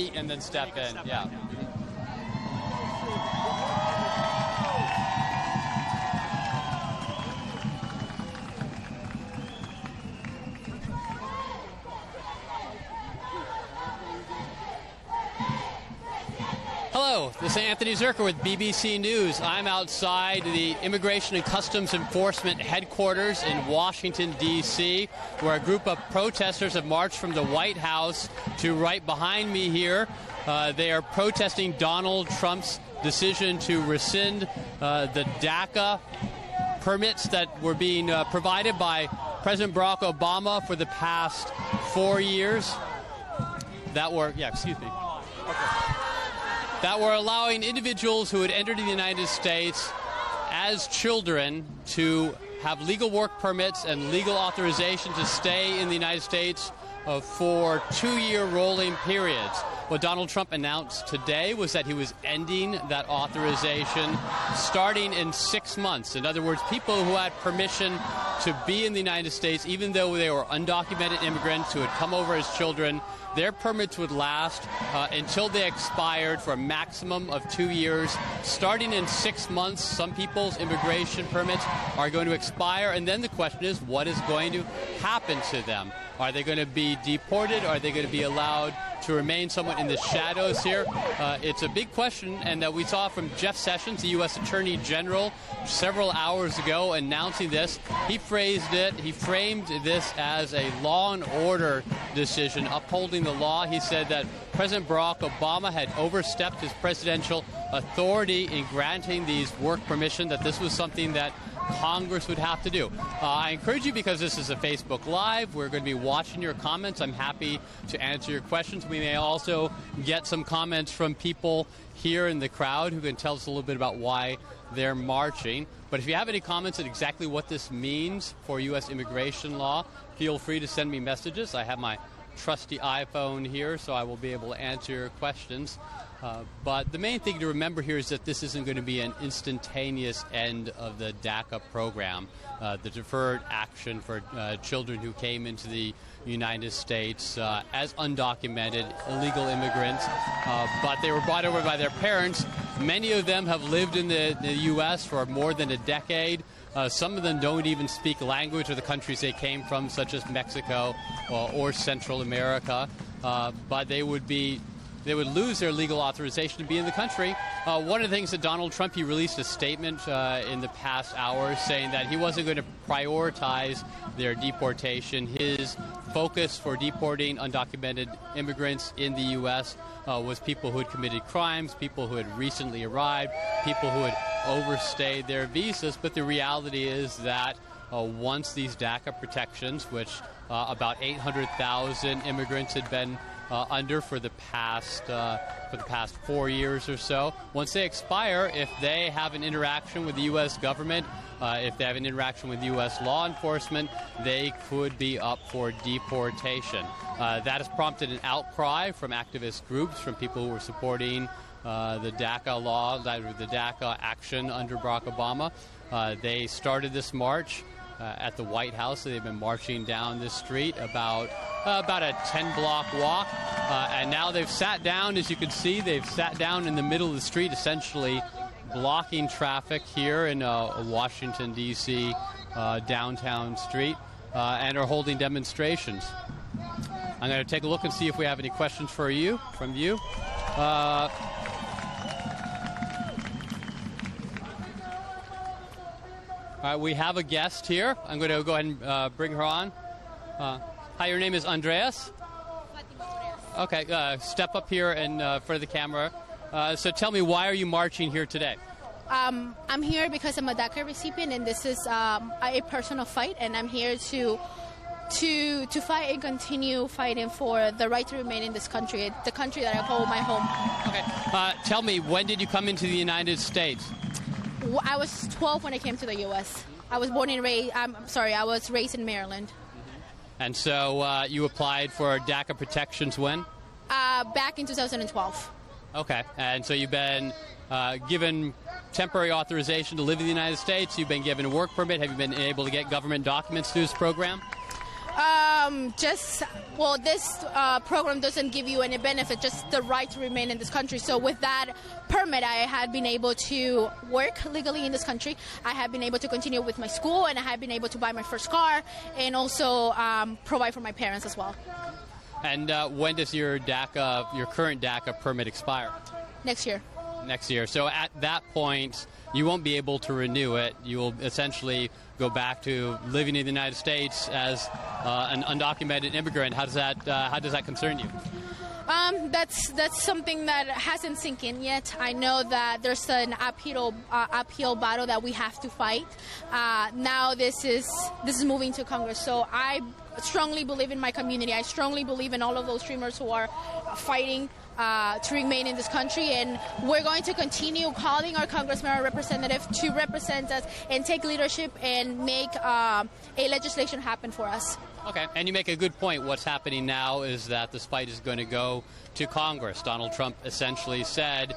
and then step in. Yeah. Hello, this is Anthony Zerker with BBC News. I'm outside the Immigration and Customs Enforcement headquarters in Washington, D.C., where a group of protesters have marched from the White House to right behind me here. They are protesting Donald Trump's decision to rescind the DACA permits that were being provided by President Barack Obama for the past 4 years. That were allowing individuals who had entered the United States as children to have legal work permits and legal authorization to stay in the United States for 2-year rolling periods. What Donald Trump announced today was that he was ending that authorization starting in 6 months. In other words, people who had permission to be in the United States, even though they were undocumented immigrants who had come over as children, their permits would last until they expired for a maximum of 2 years. Starting in 6 months, some people's immigration permits are going to expire, and then the question is, what is going to happen to them? Are they going to be deported? Are they going to be allowed to remain somewhat in the shadows here? It's a big question, and that we saw from Jeff Sessions, the U.S. Attorney General, several hours ago announcing this. He framed this as a law and order decision, upholding the law. He said that President Barack Obama had overstepped his presidential authority in granting these work permission, that this was something that Congress would have to do. I encourage you, because this is a Facebook Live, we're going to be watching your comments. I'm happy to answer your questions. We may also get some comments from people here in the crowd who can tell us a little bit about why they're marching. But if you have any comments on exactly what this means for U.S. immigration law, feel free to send me messages. I have my trusty iPhone here, so I will be able to answer your questions. But the main thing to remember here is that this isn't going to be an instantaneous end of the DACA program, the deferred action for children who came into the United States as undocumented illegal immigrants, but they were brought over by their parents. Many of them have lived in the U.S. for more than a decade. Some of them don't even speak language of the countries they came from, such as Mexico or Central America, but they would lose their legal authorization to be in the country. One of the things that Donald Trump, he released a statement in the past hours saying that he wasn't going to prioritize their deportation. His focus for deporting undocumented immigrants in the U.S. Was people who had committed crimes, people who had recently arrived, people who had overstayed their visas. But the reality is that once these DACA protections, which about 800,000 immigrants had been under for the past 4 years or so, once they expire, if they have an interaction with the U.S. government, if they have an interaction with U.S. law enforcement, they could be up for deportation. That has prompted an outcry from activist groups, from people who are supporting the DACA law, the DACA action under Barack Obama. They started this march at the White House. So they've been marching down this street, about a 10-block walk, and now they've sat down. As you can see, they've sat down in the middle of the street, essentially blocking traffic here in Washington, D.C. Downtown street, and are holding demonstrations. I'm going to take a look and see if we have any questions from you. All right, we have a guest here. I'm going to go ahead and bring her on. Hi, your name is Andreas? Okay, step up here in front of the camera. So tell me, why are you marching here today? I'm here because I'm a DACA recipient, and this is a personal fight, and I'm here to fight and continue fighting for the right to remain in this country, the country that I call my home. Okay. Tell me, when did you come into the United States? I was 12 when I came to the U.S. I was I was raised in Maryland. And so you applied for DACA protections when? Back in 2012. Okay. And so you've been given temporary authorization to live in the United States. You've been given a work permit. Have you been able to get government documents through this program? This program doesn't give you any benefit, just the right to remain in this country. So with that permit, I had been able to work legally in this country. I have been able to continue with my school, and I have been able to buy my first car, and also provide for my parents as well. And when does your current DACA permit expire? Next year. Next year. So at that point, you won't be able to renew it. You will essentially go back to living in the United States as an undocumented immigrant. How does that concern you? That's something that hasn't sunk in yet. I know that there's an uphill battle that we have to fight. Now this is moving to Congress. So I strongly believe in my community. I strongly believe in all of those dreamers who are fighting to remain in this country, and we're going to continue calling our congressman or representative to represent us and take leadership and make a legislation happen for us. Okay, and you make a good point. What's happening now is that this fight is going to go to Congress. Donald Trump essentially said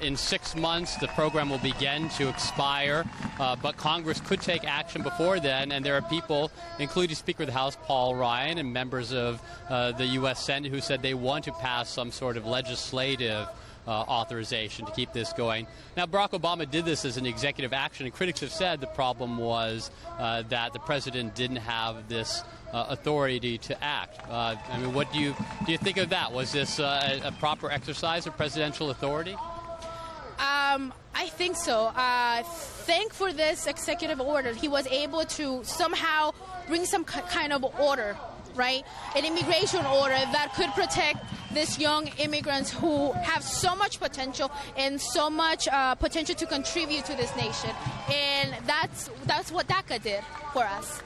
in 6 months the program will begin to expire, but Congress could take action before then, and there are people, including Speaker of the House Paul Ryan and members of the U.S. Senate, who said they want to pass some sort of legislative authorization to keep this going. Now, Barack Obama did this as an executive action, and critics have said the problem was that the president didn't have this authority to act. I mean, what do you think of that? Was this a proper exercise of presidential authority? I think so. Thank for this executive order. He was able to somehow bring some kind of order, right? An immigration order that could protect these young immigrants who have so much potential and so much potential to contribute to this nation. And that's what DACA did for us.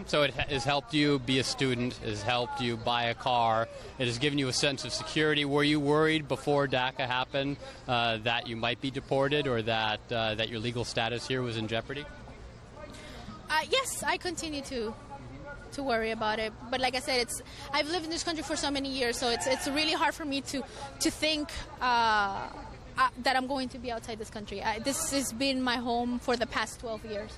So it has helped you be a student, it has helped you buy a car, it has given you a sense of security. Were you worried before DACA happened that you might be deported or that your legal status here was in jeopardy? Yes, I continue to worry about it. But like I said, I've lived in this country for so many years, so it's really hard for me to think that I'm going to be outside this country. This has been my home for the past 12 years.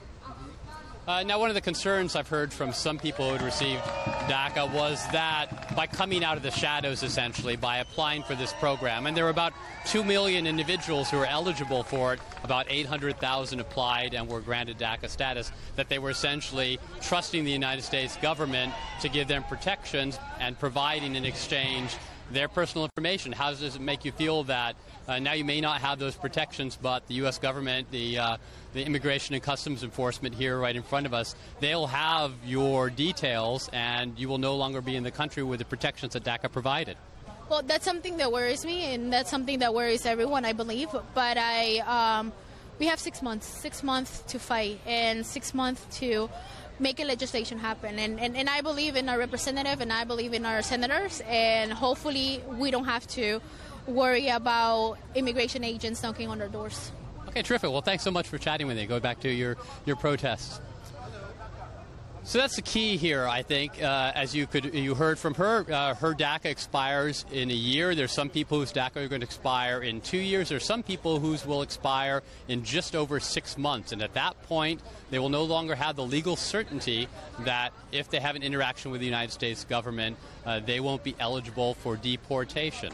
Now, one of the concerns I've heard from some people who had received DACA was that by coming out of the shadows, essentially, by applying for this program, and there were about 2 million individuals who were eligible for it, about 800,000 applied and were granted DACA status, that they were essentially trusting the United States government to give them protections and providing in exchange their personal information. How does it make you feel that now you may not have those protections, but the U.S. government, the Immigration and Customs Enforcement here right in front of us, they'll have your details and you will no longer be in the country with the protections that DACA provided? Well, that's something that worries me, and that's something that worries everyone, I believe. But we have 6 months to fight, and 6 months to make a legislation happen. And I believe in our representative, and I believe in our senators, and hopefully we don't have to worry about immigration agents knocking on our doors. Okay, terrific. Well, thanks so much for chatting with me. Go back to your protests. So that's the key here, I think. As you heard from her, her DACA expires in a year. There's some people whose DACA are going to expire in 2 years. There's some people whose will expire in just over 6 months. And at that point, they will no longer have the legal certainty that if they have an interaction with the United States government, they won't be eligible for deportation.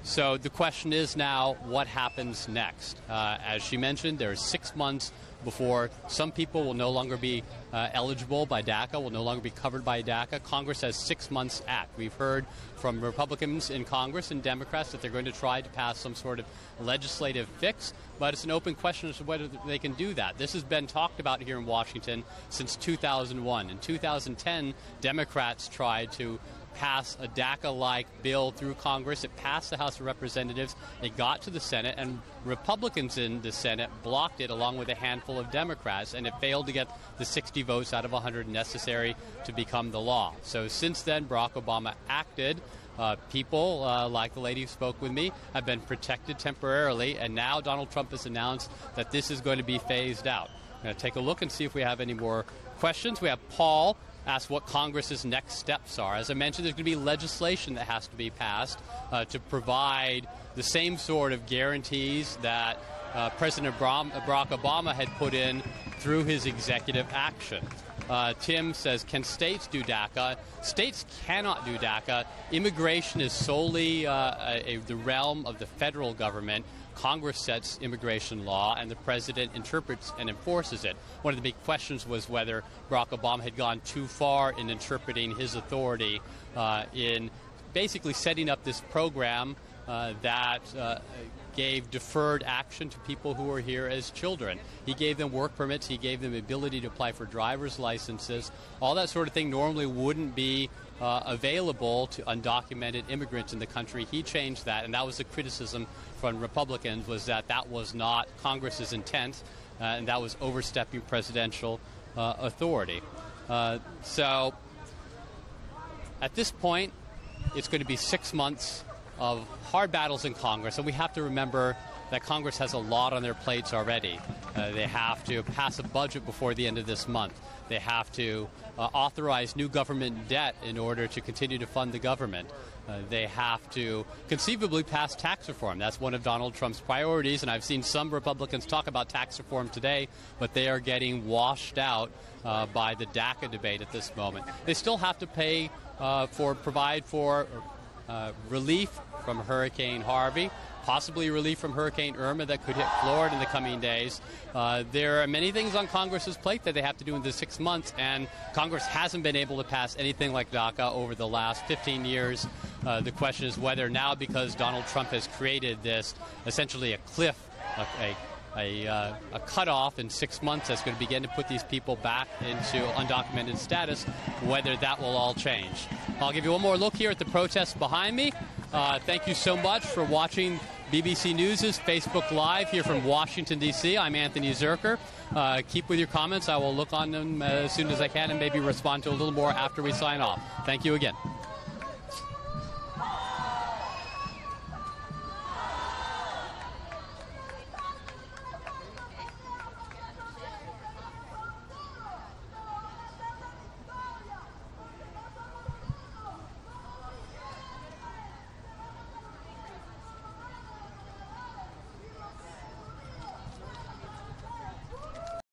So the question is now, what happens next? As she mentioned, there's 6 months before some people will no longer be eligible by DACA, will no longer be covered by DACA. Congress has 6 months to act. We've heard from Republicans in Congress and Democrats that they're going to try to pass some sort of legislative fix, but it's an open question as to whether they can do that. This has been talked about here in Washington since 2001. In 2010, Democrats tried to pass a DACA-like bill through Congress. It passed the House of Representatives. It got to the Senate, and Republicans in the Senate blocked it along with a handful of Democrats, and it failed to get the 60 votes out of 100 necessary to become the law. So since then, Barack Obama acted. People like the lady who spoke with me have been protected temporarily, and now Donald Trump has announced that this is going to be phased out. I'm going to take a look and see if we have any more questions. We have Paul asked what Congress's next steps are. As I mentioned, there's going to be legislation that has to be passed to provide the same sort of guarantees that President Barack Obama had put in through his executive action. Tim says, can states do DACA? States cannot do DACA. Immigration is solely the realm of the federal government. Congress sets immigration law, and the president interprets and enforces it. One of the big questions was whether Barack Obama had gone too far in interpreting his authority in basically setting up this program that gave deferred action to people who were here as children. He gave them work permits. He gave them the ability to apply for driver's licenses. All that sort of thing normally wouldn't be available to undocumented immigrants in the country. He changed that, and that was the criticism from Republicans, was that that was not Congress's intent, and that was overstepping presidential authority. So at this point, it's going to be 6 months of hard battles in Congress, and we have to remember that Congress has a lot on their plates already. They have to pass a budget before the end of this month. They have to authorize new government debt in order to continue to fund the government. They have to conceivably pass tax reform. That's one of Donald Trump's priorities, and I've seen some Republicans talk about tax reform today, but they are getting washed out by the DACA debate at this moment. They still have to provide for relief from Hurricane Harvey, possibly relief from Hurricane Irma that could hit Florida in the coming days. There are many things on Congress's plate that they have to do in the 6 months, and Congress hasn't been able to pass anything like DACA over the last 15 years. The question is whether now, because Donald Trump has created this, essentially a cliff, a cutoff in 6 months that's going to begin to put these people back into undocumented status, whether that will all change. I'll give you one more look here at the protests behind me. Thank you so much for watching BBC News' Facebook Live here from Washington, D.C. I'm Anthony Zerker. Keep with your comments. I will look on them as soon as I can and maybe respond to a little more after we sign off. Thank you again.